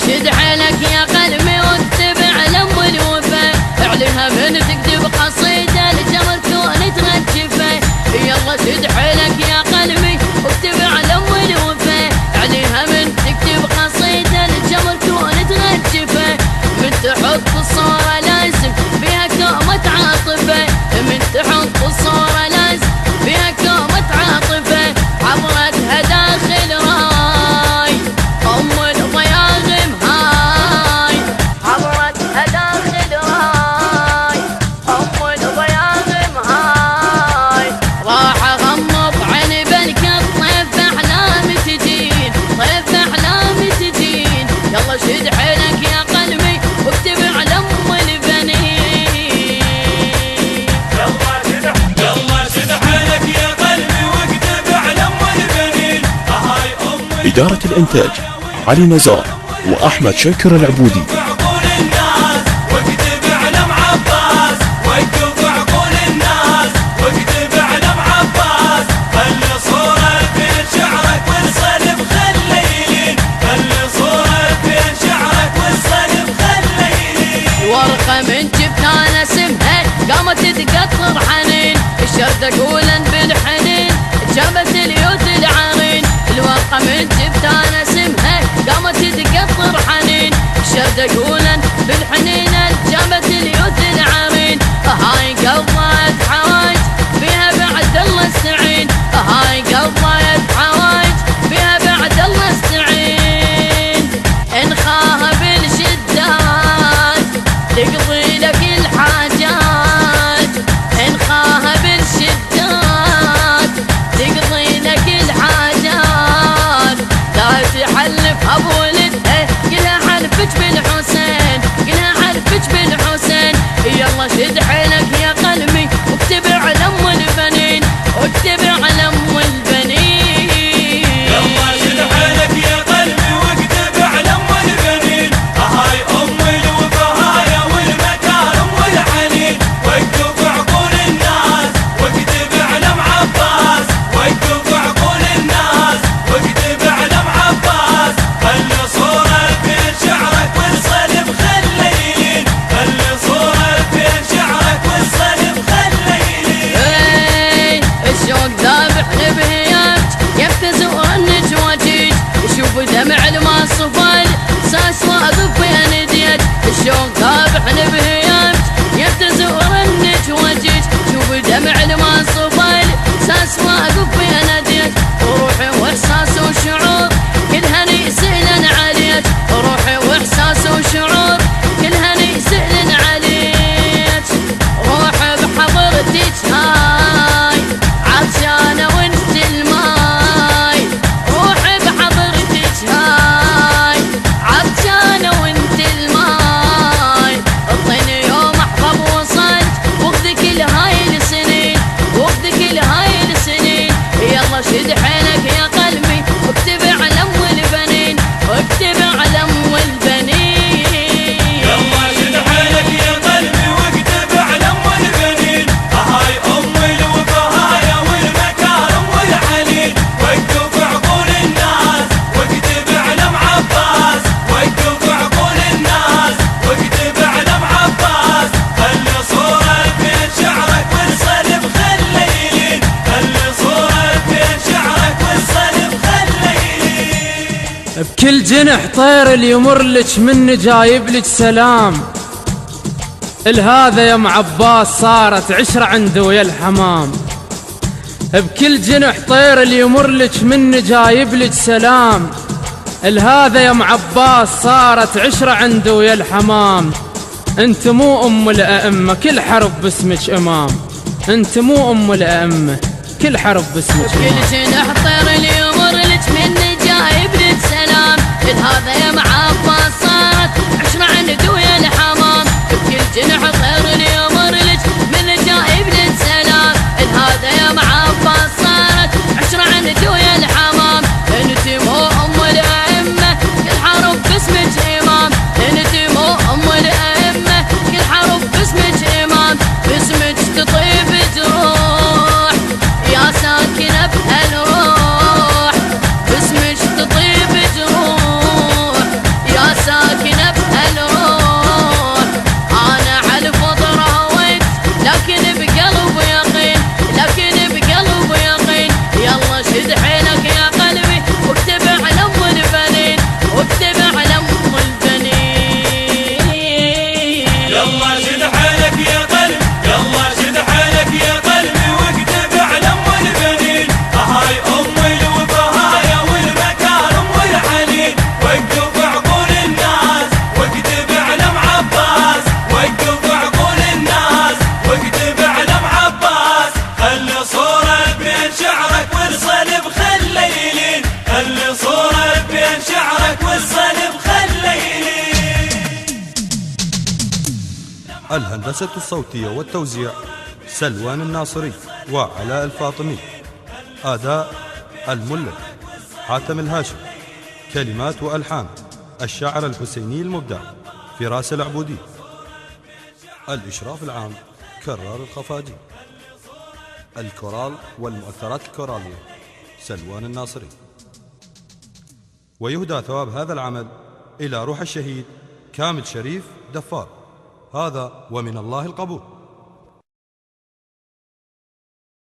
شد حيلك يا قلبي واتبع لم الوفا، اعلنها من تكتب قصيدة لجمر كون تغجفه. يلا شد حيلك يا قلبي واتبع لم الوفا، اعلنها من تكتب قصيدة لجمر كون تغجفه. من تحط الصورة لازم فيها كومة عاطفة، من تحط الصورة لازم فيها كومة عاطفة. عبرتها داخل راي أم الضياغم هاي، عبرتها داخل راي أم الضياغم هاي. راح أغمض عيني بالكف طيف أحلامي تجين، طيف أحلامي تجين. يلا شد حيلك يا قلبي واكتب على أم البنين. يلا شد حيلك يا قلبي واكتب على أم البنين. إدارة الإنتاج علي نزار وأحمد شاكر العبودي. عقول الناس واكتب على أم عباس، وقف عقول الناس واكتب على أم عباس. خلي صورة بين شعرك والصلب خليلين، خلي صورة بين شعرك والصلب خليلين. ورقة من جبتان اسمها قامت تقطر حنين، الشرد اقولا بالحنين جابت اليوت العارين. الورقة من جبتان اسمها قامت تقطر حنين، الشرد اقولا بالحنين جابت اليوت العارين. هاي قضيت حوايج فيها بعد الله استعين، هاي قضيت حوايج فيها بعد الله استعين. انخاها بالشدات تقضي لك الحاجات، انخاها بالشدات تقضي لك الحاجات. لا تحلف ابو ولدها كلها حلفك بالحسين، كلها حلفك بالحسين. يلا شد حيلك يا قلبي واكتب على ام البنين، واكتب على ام البنين. يلا شد حيلك يا قلبي واكتب على أم البنين. هاي أم الوفا والمكارم والحنين. وقف عقول الناس واكتب على أم عباس، وقف عقول الناس واكتب على أم عباس. خلي صورة بين شعرك والصلب خليلين، خلي صورة بين شعرك والصلب خليلين. اي الشوق ذابح بهياج يفتزوا النجوجيج، يشوف دمع المصفل ساس واقف بين ديج. الشوق ذابح بهياج يفتزوا النجوجيج، شوف دمع المصفل ساس واقف بين ديج. وروحي واحساس وشعور كلها يسألن عليك، روحي واحساس وشعور كلها يسألن عليك. روحي بحضرتك هاي عطشانة وانت الماي، روحي بحضرتك هاي عطشانة وانت الماي. اعطيني يوم احفظ وصلت واخذ كل هاي السنين، واخذ كل هاي السنين. يلا شد حيلك يا قلبي واكتب على ام البنين، واكتب على ام البنين. يلا شد حيلك يا قلبي واكتب على أم البنين. هاي أم الوفا والمكارم والحنين. وقف عقول الناس واكتب على أم عباس، وقف عقول الناس واكتب على أم عباس. خلي صورة بين شعرك والصلب خليلين، خلي صورة بين شعرك والصلب خليلين. بكل جنح طير اللي يمر لك مني جايب لك سلام. الهذا يا ام عباس صارت عشرة عنده ويا الحمام. بكل جنح طير اللي يمر لك مني جايب لك سلام. الهذا يا ام عباس صارت عشرة عنده ويا الحمام. انت مو ام الائمة كل حرب باسمك امام، انت مو ام الائمة كل حرب باسمك امام. كل جنح طير اللي يمر لك مني جايب لك سلام. هذا يا ام عباس صارت عشرة عنده ويا الحمام. بكل جنح طير اللي يمر لك مني جايب لك سلام. هذا يا ام عباس صارت عشرة عنده ويا الحمام. انت مو ام الائمة كل حرب باسمك امام، انت مو ام الائمة كل حرب باسمك امام. باسمك تطيب جروح يا ساكنة بهالروح، باسمك تطيب جروح يا ساكنة شد حيلك يا قلبي واكتب على ام البنين، واكتب على ام البنين. يلا شد حيلك يا قلبي، يلا شد حيلك يا قلبي واكتب على ام البنين. هاي ام الوفايا والمكارم والحنين، وقف عقول الناس واكتب على ام عباس، وقف عقول الناس واكتب على ام عباس. خلي صورة بين شعرك والصلب خليلين، خلي صورة بين شعرك والصلب خليلين. الهندسة الصوتية والتوزيع سلوان الناصري وعلاء الفاطمي. أداء الملك حاتم الهاشم. كلمات وألحان الشاعر الحسيني المبدع فراس العبودي. الإشراف العام كرار الخفاجي. الكورال والمؤثرات الكورالية سلوان الناصري. ويهدى ثواب هذا العمل إلى روح الشهيد كامل شريف دفار. هذا ومن الله القبول.